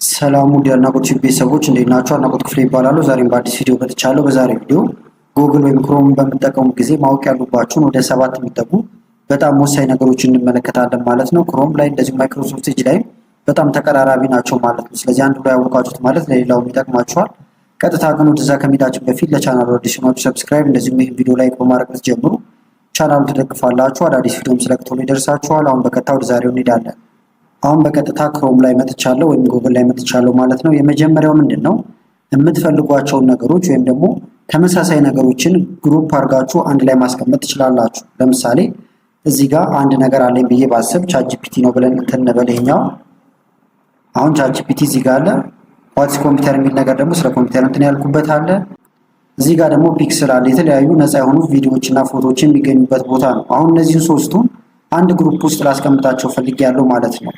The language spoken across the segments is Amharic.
ሰላም ውድ የአድናቆት ቤተሰቦች እንዴት ናችሁ? አድናቆት ክፍሌ ይባላሉ። ዛሬም በአዲስ ቪዲዮ መጥቻለሁ። በዛሬ ቪዲዮ ጉግል ወይም ክሮም በምትጠቀሙ ጊዜ ማወቅ ያሉባችሁን ወደ 7 የሚጠጉ በጣም ወሳኝ ነገሮችን እንመለከታለን ማለት ነው። ክሮም ላይ እንደዚሁ ማይክሮሶፍት ኤጅ ላይ በጣም ተቀራራቢ ናቸው ማለት ነው። ስለዚህ አንዱ ላይ ያወቃችሁት ማለት ለሌላውም ይጠቅማችኋል። ቀጥታ ግን ወደዛ ከመሄዳችን በፊት ለቻናሉ አዲስ ናችሁ ሰብስክራይብ፣ እንደዚሁም ይህን ቪዲዮ ላይክ በማድረግ ብትጀምሩ ቻናሉ ትደግፋላችሁ። አዳዲስ ቪዲዮም ስለቅቶሎ ይደርሳችኋል። አሁን በቀጥታ ወደ ዛሬው እንሄዳለን። አሁን በቀጥታ ክሮም ላይ መጥቻለሁ ወይም ጉግል ላይ መጥቻለሁ ማለት ነው። የመጀመሪያው ምንድነው የምትፈልጓቸውን ነገሮች ወይም ደግሞ ተመሳሳይ ነገሮችን ግሩፕ አድርጋችሁ አንድ ላይ ማስቀመጥ ትችላላችሁ። ለምሳሌ እዚህ ጋር አንድ ነገር አለኝ ብዬ ባስብ ቻትጂፒቲ ነው ብለን እንበል። ይሄኛው አሁን ቻትጂፒቲ እዚህ ጋር አለ። ዋትስ ኮምፒውተር የሚል ነገር ደግሞ ስለ ኮምፒውተር እንትን ያልኩበት አለ። እዚህ ጋር ደግሞ ፒክስል አለ። የተለያዩ ነፃ የሆኑ ቪዲዮዎችና ፎቶዎች የሚገኙበት ቦታ ነው። አሁን እነዚህን ሶስቱን አንድ ግሩፕ ውስጥ ላስቀምጣቸው ፈልጌያለሁ ማለት ነው።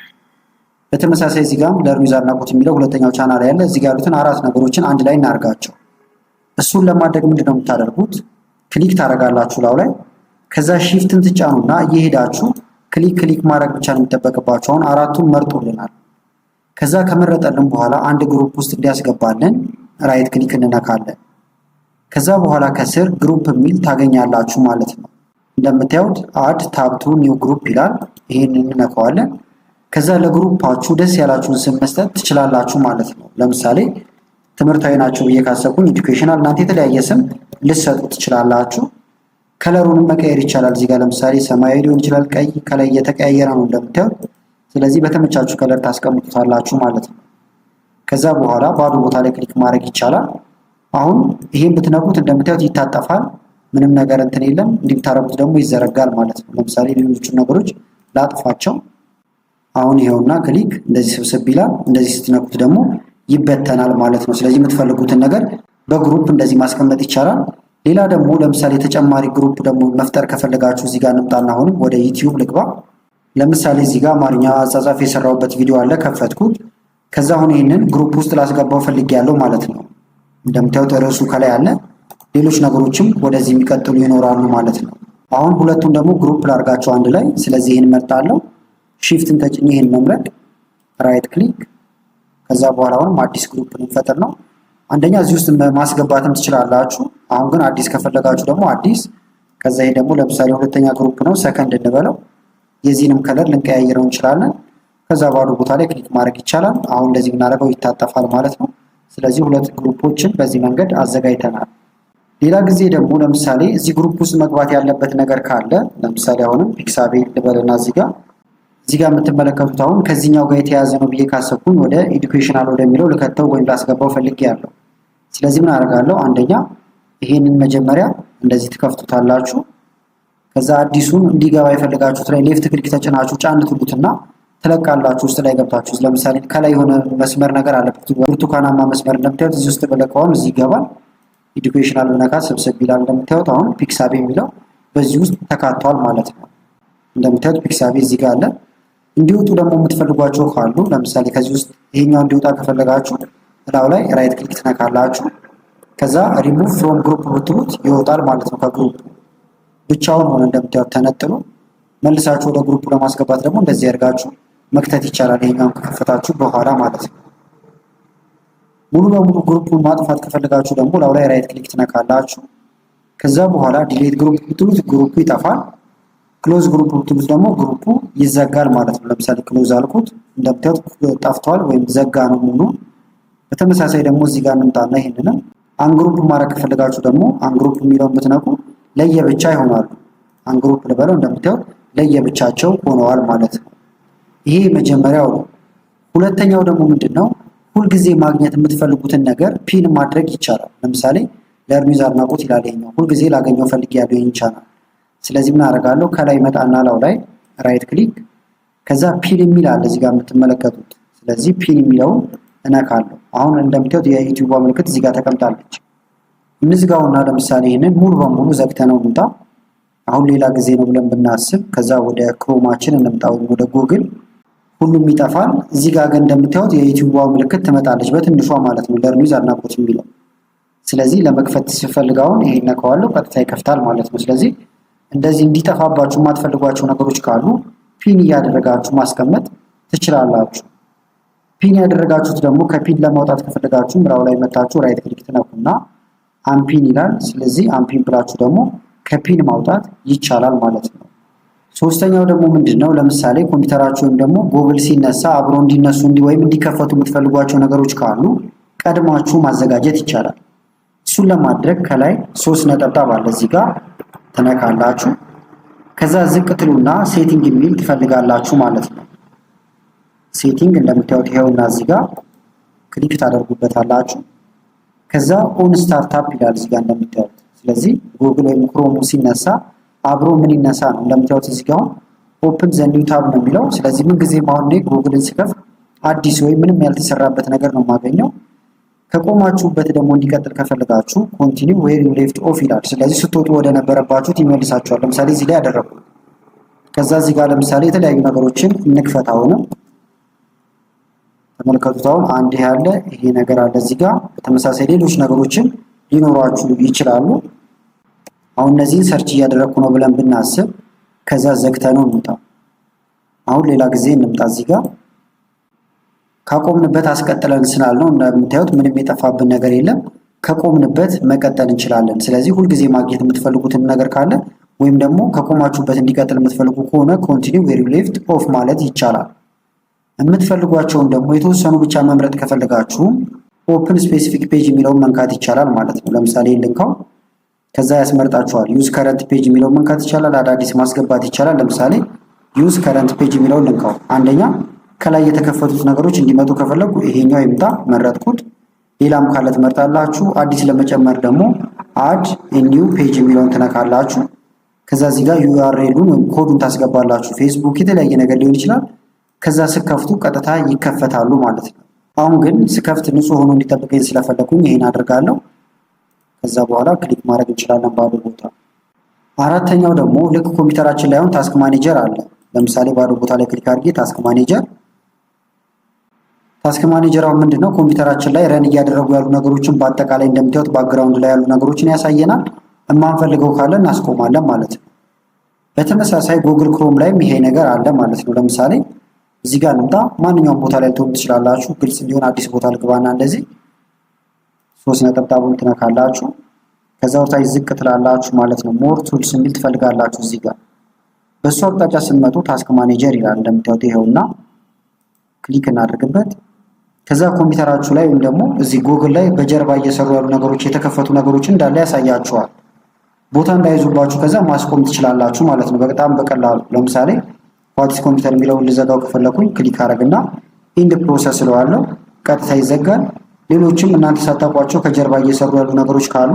በተመሳሳይ እዚህ ጋርም ለርሚዝ አድናቆት የሚለው ሁለተኛው ቻናል ያለ እዚህ ጋር ያሉትን 4 ነገሮችን አንድ ላይ እናርጋቸው። እሱን ለማድረግ ምንድነው የምታደርጉት? ክሊክ ታደርጋላችሁ ላው ላይ። ከዛ ሺፍትን ትጫኑና እየሄዳችሁ ክሊክ ማድረግ ብቻ ነው የሚጠበቅባችሁ። አሁን 4ቱን መርጦልናል። ከዛ ከመረጠልን በኋላ አንድ ግሩፕ ውስጥ እንዲያስገባልን ራይት ክሊክ እንነካለን። ከዛ በኋላ ከስር ግሩፕ የሚል ታገኛላችሁ ማለት ነው። እንደምታዩት አድ ታብ ቱ ኒው ግሩፕ ይላል። ይሄንን እንነካዋለን። ከዛ ለግሩፓችሁ ደስ ያላችሁን ስም መስጠት ትችላላችሁ ማለት ነው። ለምሳሌ ትምህርታዊ ናቸው ብዬ ካሰብኩኝ ኤዱኬሽናል፣ እናንተ የተለያየ ስም ልትሰጡ ትችላላችሁ። ከለሩንም መቀየር ይቻላል። እዚህ ጋር ለምሳሌ ሰማያዊ ሊሆን ይችላል፣ ቀይ ከላይ እየተቀያየረ ነው እንደምታዩት። ስለዚህ በተመቻችሁ ከለር ታስቀምጡታላችሁ ማለት ነው። ከዛ በኋላ ባዶ ቦታ ላይ ክሊክ ማድረግ ይቻላል። አሁን ይሄን ብትነኩት እንደምታዩት ይታጠፋል። ምንም ነገር እንትን የለም። እንዲህ ብታረጉት ደግሞ ይዘረጋል ማለት ነው። ለምሳሌ ሌሎቹን ነገሮች ላጥፋቸው። አሁን ይሄውና ክሊክ እንደዚህ ስብስብ ይላል። እንደዚህ ስትነኩት ደግሞ ይበተናል ማለት ነው። ስለዚህ የምትፈልጉትን ነገር በግሩፕ እንደዚህ ማስቀመጥ ይቻላል። ሌላ ደግሞ ለምሳሌ ተጨማሪ ግሩፕ ደግሞ መፍጠር ከፈለጋችሁ እዚህ ጋር እንምጣና አሁንም ወደ ዩቲዩብ ልግባ። ለምሳሌ እዚህ ጋር አማርኛ አጻጻፍ የሰራሁበት ቪዲዮ አለ፣ ከፈትኩት። ከዛ አሁን ይሄንን ግሩፕ ውስጥ ላስገባው ፈልጌያለሁ ማለት ነው። እንደምታዩት ርዕሱ ከላይ አለ። ሌሎች ነገሮችም ወደዚህ የሚቀጥሉ ይኖራሉ ማለት ነው። አሁን ሁለቱን ደግሞ ግሩፕ ላርጋቸው አንድ ላይ። ስለዚህ ይሄን መርጣለሁ። ሺፍትን ተጭኜ ይሄን መምረጥ፣ ራይት ክሊክ። ከዛ በኋላ አሁንም አዲስ ግሩፕ እንፈጥር ነው። አንደኛ እዚህ ውስጥ ማስገባትም ትችላላችሁ። አሁን ግን አዲስ ከፈለጋችሁ ደግሞ አዲስ። ከዛ ይሄ ደግሞ ለምሳሌ ሁለተኛ ግሩፕ ነው፣ ሰከንድ እንበለው። የዚህንም ከለር ልንቀያየረው እንችላለን። ከዛ ባዶ ቦታ ላይ ክሊክ ማድረግ ይቻላል። አሁን እንደዚህ ብናደርገው ይታጠፋል ማለት ነው። ስለዚህ ሁለት ግሩፖችን በዚህ መንገድ አዘጋጅተናል። ሌላ ጊዜ ደግሞ ለምሳሌ እዚህ ግሩፕ ውስጥ መግባት ያለበት ነገር ካለ ለምሳሌ አሁንም ፒክሳቤ ልበልና እዚህ ጋር የምትመለከቱት አሁን ከዚህኛው ጋር የተያያዘ ነው ብዬ ካሰብኩኝ ወደ ኤዱኬሽናል ወደሚለው ልከተው ወይም ላስገባው ፈልጌያለሁ። ስለዚህ ምን አደርጋለሁ? አንደኛ ይሄንን መጀመሪያ እንደዚህ ትከፍቱታላችሁ። ከዛ አዲሱን እንዲገባ የፈለጋችሁት ላይ ሌፍት ክሊክ ተጭናችሁ ጫን ትሉትና ትለቃላችሁ። ውስጥ ላይ ገብታችሁ ለምሳሌ ከላይ የሆነ መስመር ነገር አለ፣ ብርቱካናማ መስመር እንደምታዩት እዚህ ውስጥ በለቀውን እዚህ ይገባል። ኤዱኬሽናል ብነካት ስብስብ ይላል። እንደምታዩት አሁን ፒክሳቤ የሚለው በዚህ ውስጥ ተካቷል ማለት ነው። እንደምታዩት ፒክሳቤ እዚህ ጋር አለ። እንዲወጡ ደግሞ የምትፈልጓቸው ካሉ ለምሳሌ ከዚህ ውስጥ ይሄኛው እንዲወጣ ከፈለጋችሁ እላው ላይ ራይት ክሊክ ትነካላችሁ። ከዛ ሪሙቭ ፍሮም ግሩፕ ብትሉት ይወጣል ማለት ነው። ከግሩፕ ብቻውን ሆነ እንደምታዩት ተነጥሎ መልሳችሁ ወደ ግሩፕ ለማስገባት ደግሞ እንደዚህ ያርጋችሁ መክተት ይቻላል። ይሄኛውን ከከፈታችሁ በኋላ ማለት ነው። ሙሉ በሙሉ ግሩፑን ማጥፋት ከፈለጋችሁ ደግሞ ላው ላይ ራይት ክሊክ ትነካላችሁ። ከዛ በኋላ ዲሌት ግሩፕ ብትሉት ግሩፑ ይጠፋል። ክሎዝ ግሩፕ ብትሉት ደግሞ ግሩፑ ይዘጋል ማለት ነው። ለምሳሌ ክሎዝ አልኩት፣ እንደምታዩት ጠፍቷል ወይም ዘጋ ነው ሙሉ። በተመሳሳይ ደግሞ እዚህ ጋር እንምጣና ይሄንንም አንግሩፕ ማድረግ ከፈለጋችሁ ደግሞ አንግሩፕ የሚለውን ብትነኩ ለየብቻ ይሆናሉ። አንግሩፕ ልበለው፣ እንደምታዩት ለየብቻቸው ሆነዋል ማለት ነው። ይሄ መጀመሪያው ነው። ሁለተኛው ደግሞ ምንድነው? ሁልጊዜ ማግኘት የምትፈልጉትን ነገር ፒን ማድረግ ይቻላል። ለምሳሌ ለርሚዝ አድናቆት ይላል ይሄኛው፣ ሁልጊዜ ላገኘው ፈልጌያለሁ ይሄን ቻናል። ስለዚህ ምን አደርጋለሁ? ከላይ መጣና ላው ላይ ራይት ክሊክ፣ ከዛ ፒን የሚል አለ እዚህ ጋር የምትመለከቱት። ስለዚህ ፒን የሚለውን እነካለሁ። አሁን እንደምታዩት የዩቲዩብ ምልክት እዚህ ጋር ተቀምጣለች። እንዝጋውና ለምሳሌ ይሄንን ሙሉ በሙሉ ዘግተነው እንምጣ። አሁን ሌላ ጊዜ ነው ብለን ብናስብ ከዛ ወደ ክሮማችን እንምጣ ወይም ወደ ጉግል፣ ሁሉም ይጠፋል። እዚህ ጋር ግን እንደምታዩት የዩቲዩብ ምልክት ትመጣለች በትንሿ ማለት ነው፣ ለርሚዝ አድናቆት የሚለው። ስለዚህ ለመክፈት ስፈልጋውን ይሄን ነካዋለሁ፣ ቀጥታ ይከፍታል ማለት ነው። ስለዚህ እንደዚህ እንዲጠፋባችሁ የማትፈልጓቸው ነገሮች ካሉ ፒን እያደረጋችሁ ማስቀመጥ ትችላላችሁ። ፒን ያደረጋችሁት ደግሞ ከፒን ለማውጣት ከፈለጋችሁ ምራው ላይ መታችሁ ራይት ክሊክ ትነኩና አንፒን ይላል። ስለዚህ አንፒን ብላችሁ ደግሞ ከፒን ማውጣት ይቻላል ማለት ነው። ሶስተኛው ደግሞ ምንድነው? ለምሳሌ ኮምፒውተራችሁ ወይም ደግሞ ጉግል ሲነሳ አብሮ እንዲነሱ ወይም እንዲከፈቱ የምትፈልጓቸው ነገሮች ካሉ ቀድማችሁ ማዘጋጀት ይቻላል። እሱን ለማድረግ ከላይ 3 ነጠብጣብ አለ እዚህ ጋር ትነካላችሁ። ከዛ ዝቅ ትሉና ሴቲንግ የሚል ትፈልጋላችሁ ማለት ነው። ሴቲንግ እንደምታዩት ይሄውና እዚህ ጋር ክሊክ ታደርጉበታላችሁ። ከዛ ኦን ስታርታፕ ይላል እዚህ ጋር እንደምታዩት። ስለዚህ ጉግል ወይም ክሮም ሲነሳ አብሮ ምን ይነሳ ነው። እንደምታዩት እዚህ ጋር ኦፕን ዘ ኒው ታብ ነው የሚለው። ስለዚህ ምን ጊዜ አሁን ላይ ጉግልን ስከፍት አዲስ ወይም ምንም ያልተሰራበት ነገር ነው የማገኘው። ከቆማችሁበት ደግሞ እንዲቀጥል ከፈለጋችሁ ኮንቲኒው ዌር ዩ ሌፍት ኦፍ ይላል። ስለዚህ ስትወጡ ወደ ነበረባችሁት ይመልሳችኋል። ለምሳሌ እዚህ ላይ ያደረኩት። ከዛ እዚህ ጋር ለምሳሌ የተለያዩ ነገሮችን እንክፈት። አሁንም ተመልከቱት። አሁን አንድ ያለ ይሄ ነገር አለ እዚህ ጋር። በተመሳሳይ ሌሎች ነገሮችን ሊኖሯችሁ ይችላሉ። አሁን እነዚህን ሰርች እያደረኩ ነው ብለን ብናስብ ከዛ ዘግተነው እንውጣ። አሁን ሌላ ጊዜ እንምጣ። እዚህ ጋር ካቆምንበት አስቀጥለን ስላልነው እንደምታዩት ምንም የጠፋብን ነገር የለም። ከቆምንበት መቀጠል እንችላለን። ስለዚህ ሁልጊዜ ማግኘት የምትፈልጉትን ነገር ካለ ወይም ደግሞ ከቆማችሁበት እንዲቀጥል የምትፈልጉ ከሆነ ኮንቲኒው ዌር ዩ ሌፍት ኦፍ ማለት ይቻላል። የምትፈልጓቸውን ደግሞ የተወሰኑ ብቻ መምረጥ ከፈለጋችሁ ኦፕን ስፔሲፊክ ፔጅ የሚለውን መንካት ይቻላል ማለት ነው። ለምሳሌ ልንካው ከዛ ያስመርጣችኋል። ዩዝ ከረንት ፔጅ የሚለውን መንካት ይቻላል። አዳዲስ ማስገባት ይቻላል። ለምሳሌ ዩዝ ከረንት ፔጅ የሚለውን ልንካው። አንደኛ ከላይ የተከፈቱት ነገሮች እንዲመጡ ከፈለጉ ይሄኛው ይምጣ፣ መረጥኩት። ሌላም ካለ ትመርጣላችሁ። አዲስ ለመጨመር ደግሞ አድ ኒው ፔጅ የሚለውን ትነካላችሁ። ከዛ እዚህ ጋር ዩአርኤሉን ወይም ኮዱን ታስገባላችሁ። ፌስቡክ የተለያየ ነገር ሊሆን ይችላል። ከዛ ስከፍቱ ቀጥታ ይከፈታሉ ማለት ነው። አሁን ግን ስከፍት ንጹህ ሆኖ እንዲጠብቀኝ ስለፈለኩኝ ይሄን አድርጋለሁ። ከዛ በኋላ ክሊክ ማድረግ እንችላለን ባዶ ቦታ። አራተኛው ደግሞ ልክ ኮምፒውተራችን ላይ አሁን ታስክ ማኔጀር አለ። ለምሳሌ ባዶ ቦታ ላይ ክሊክ አድርጌ ታስክ ማኔጀር አሁን ምንድነው ኮምፒውተራችን ላይ ረን እያደረጉ ያሉ ነገሮችን በአጠቃላይ እንደምታዩት ባክግራውንድ ላይ ያሉ ነገሮችን ያሳየናል። የማንፈልገው ካለ እናስቆማለን ማለት ነው። በተመሳሳይ ጉግል ክሮም ላይም ይሄ ነገር አለ ማለት ነው። ለምሳሌ እዚህ ጋር እንምጣ። ማንኛውም ቦታ ላይ ልትሆኑ ትችላላችሁ። ግልጽ እንዲሆን አዲስ ቦታ ልግባና እንደዚህ 3 ነጠብጣቡን ትነካላችሁ። ከዛ ወርታች ዝቅ ትላላችሁ ማለት ነው። ሞር ቱልስ የሚል ትፈልጋላችሁ እዚህ ጋር። በሱ አቅጣጫ ስንመጡ ታስክ ማኔጀር ይላል እንደምታዩት ይሄውና ክሊክ እናድርግበት። ከዛ ኮምፒውተራችሁ ላይ ወይም ደግሞ እዚህ ጉግል ላይ በጀርባ እየሰሩ ያሉ ነገሮች የተከፈቱ ነገሮችን እንዳለ ያሳያችኋል። ቦታ እንዳይዙባችሁ ከዛ ማስቆም ትችላላችሁ ማለት ነው በጣም በቀላሉ። ለምሳሌ ዋትስ ኮምፒውተር የሚለውን ልዘጋው ከፈለኩኝ ክሊክ አረግና ኢንድ ፕሮሰስ ስለዋለው ቀጥታ ይዘጋል። ሌሎችም እናንተ ሳታውቋቸው ከጀርባ እየሰሩ ያሉ ነገሮች ካሉ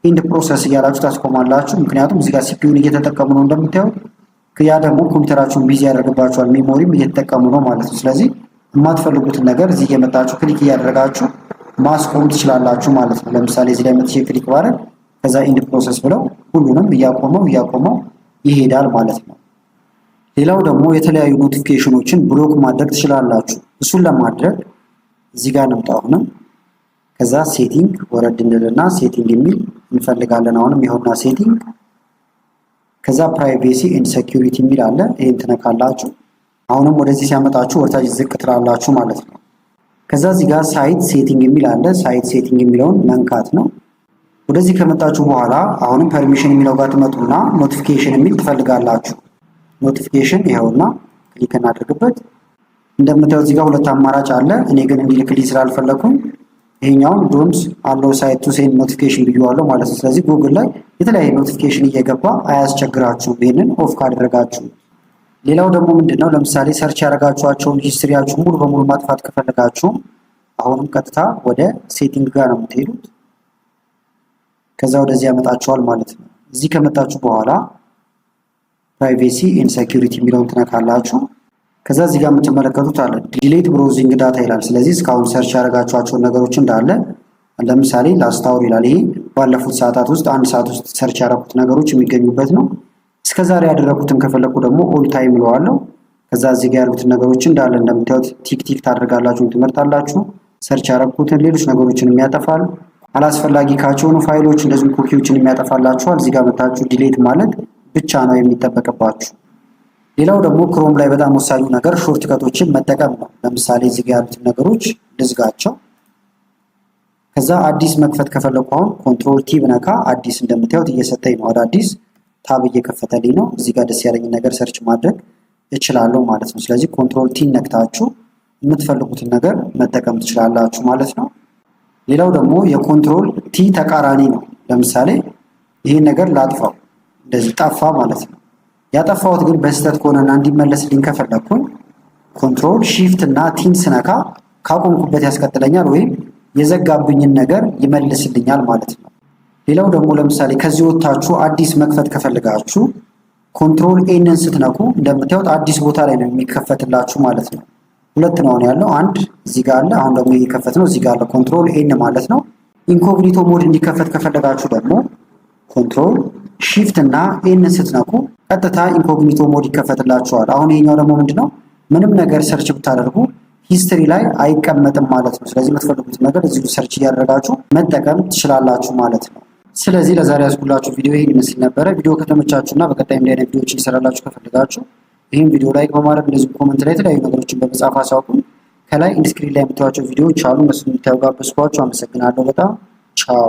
ኢንድ ፕሮሰስ እያላችሁ ታስቆማላችሁ። ምክንያቱም እዚህ ጋር ሲፒዩን እየተጠቀሙ ነው እንደምታዩት። ያ ደግሞ ኮምፒውተራችሁን ቢዚ ያደርግባችኋል። ሜሞሪም እየተጠቀሙ ነው ማለት ነው። ስለዚህ የማትፈልጉትን ነገር እዚህ እየመጣችሁ ክሊክ እያደረጋችሁ ማስቆም ትችላላችሁ ማለት ነው። ለምሳሌ እዚህ ላይ መጥቼ ክሊክ ባደርግ ከዛ ኢንድ ፕሮሰስ ብለው ሁሉንም እያቆመው ይሄዳል ማለት ነው። ሌላው ደግሞ የተለያዩ ኖቲፊኬሽኖችን ብሎክ ማድረግ ትችላላችሁ። እሱን ለማድረግ እዚህ ጋር እንምጣ። አሁንም ከዛ ሴቲንግ ወረድ እንልና ሴቲንግ የሚል እንፈልጋለን። አሁንም ይኸውና ሴቲንግ፣ ከዛ ፕራይቬሲ ኤንድ ሴኩሪቲ የሚል አለ። ይሄን ትነካላችሁ። አሁንም ወደዚህ ሲያመጣችሁ ወርታች ዝቅ ትላላችሁ ማለት ነው። ከዛ እዚህ ጋር ሳይት ሴቲንግ የሚል አለ። ሳይት ሴቲንግ የሚለውን መንካት ነው። ወደዚህ ከመጣችሁ በኋላ አሁንም ፐርሚሽን የሚለው ጋር ትመጡና ኖቲፊኬሽን የሚል ትፈልጋላችሁ። ኖቲፊኬሽን ይኸውና ክሊክ እናድርግበት። እንደምታዩት እዚህ ጋር 2 አማራጭ አለ። እኔ ግን እንዲልክልኝ ስላልፈለኩኝ ይሄኛውን ዶንት አለው ሳይት ቱ ሴንድ ኖቲፊኬሽን ብየዋለሁ ማለት ነው። ስለዚህ ጉግል ላይ የተለያየ ኖቲፊኬሽን እየገባ አያስቸግራችሁም ይሄንን ኦፍ ካደረጋችሁ። ሌላው ደግሞ ምንድነው ለምሳሌ ሰርች ያደረጋችኋቸውን ሂስትሪያችሁ ሙሉ በሙሉ ማጥፋት ከፈለጋችሁ አሁንም ቀጥታ ወደ ሴቲንግ ጋር ነው የምትሄዱት። ከዛ ወደዚህ ያመጣችኋል ማለት ነው። እዚህ ከመጣችሁ በኋላ ፕራይቬሲ ኤንድ ሴኩሪቲ የሚለውን ትነካላችሁ። ከዛ እዚህ ጋር የምትመለከቱት አለ ዲሌት ብሮዚንግ ዳታ ይላል። ስለዚህ እስካሁን ሰርች ያደረጋችኋቸውን ነገሮች እንዳለ ለምሳሌ ላስታውር ይላል። ይሄ ባለፉት ሰዓታት ውስጥ 1 ሰዓት ውስጥ ሰርች ያደረኩት ነገሮች የሚገኙበት ነው። እስከዛሬ ያደረኩትን ከፈለኩ ደግሞ ኦል ታይም እለዋለሁ። ከዛ እዚህ ጋር ያሉትን ነገሮች እንዳለ እንደምታዩት ቲክ ታደርጋላችሁ፣ ትመርጣላችሁ። ሰርች ያደረኩትን ሌሎች ነገሮችን የሚያጠፋል። አላስፈላጊ ካቸውን ፋይሎች እንደዚሁ ኩኪዎችን የሚያጠፋላችኋል። እዚህ ጋር መታችሁ ዲሌት ማለት ብቻ ነው የሚጠበቅባችሁ። ሌላው ደግሞ ክሮም ላይ በጣም ወሳኙ ነገር ሾርት ከቶችን መጠቀም ነው። ለምሳሌ እዚህ ጋር ያሉትን ነገሮች ልዝጋቸው። ከዛ አዲስ መክፈት ከፈለኩ አሁን ኮንትሮል ቲ ብነካ አዲስ እንደምታዩት እየሰጠኝ ነው። አዳዲስ ታብ እየከፈተልኝ ነው። እዚህ ጋር ደስ ያለኝን ነገር ሰርች ማድረግ እችላለሁ ማለት ነው። ስለዚህ ኮንትሮል ቲ ነክታችሁ የምትፈልጉትን ነገር መጠቀም ትችላላችሁ ማለት ነው። ሌላው ደግሞ የኮንትሮል ቲ ተቃራኒ ነው። ለምሳሌ ይህን ነገር ላጥፋው፣ እንደዚህ ጠፋ ማለት ነው። ያጠፋሁት ግን በስህተት ከሆነና እንዲመለስልኝ ከፈለኩኝ ኮንትሮል ሺፍት እና ቲን ስነካ ካቆምኩበት ያስቀጥለኛል ወይም የዘጋብኝን ነገር ይመልስልኛል ማለት ነው። ሌላው ደግሞ ለምሳሌ ከዚህ ወጥታችሁ አዲስ መክፈት ከፈልጋችሁ ኮንትሮል ኤንን ስትነኩ እንደምታዩት አዲስ ቦታ ላይ ነው የሚከፈትላችሁ ማለት ነው። ሁለት ነው ያለው፣ አንድ እዚህ ጋር አለ፣ አሁን ደግሞ እየከፈት ነው እዚህ ጋር አለ። ኮንትሮል ኤን ማለት ነው። ኢንኮግኒቶ ሞድ እንዲከፈት ከፈለጋችሁ ደግሞ ኮንትሮል ሺፍት እና ኤንን ስትነኩ ቀጥታ ኢንኮግኒቶ ሞድ ይከፈትላችኋል። አሁን ይሄኛው ደግሞ ምንድነው ምንም ነገር ሰርች ብታደርጉ ሂስትሪ ላይ አይቀመጥም ማለት ነው። ስለዚህ የምትፈልጉት ነገር እዚሁ ሰርች እያደረጋችሁ መጠቀም ትችላላችሁ ማለት ነው። ስለዚህ ለዛሬ ያስኩላችሁ ቪዲዮ ይሄን ይመስል ነበረ። ቪዲዮ ከተመቻችሁና በቀጣይ እንዲህ አይነት ቪዲዮዎችን እንሰራላችሁ ከፈለጋችሁ ይህን ቪዲዮ ላይክ በማድረግ እንደዚሁ ኮሜንት ላይ የተለያዩ ነገሮችን በመጻፍ አሳውቁን። ከላይ ኢንስክሪን ላይ የምታዩዋቸው ቪዲዮዎች አሉ፣ እነሱን እንድታዩ ጋበዝኳችሁ። አመሰግናለሁ በጣም ቻው።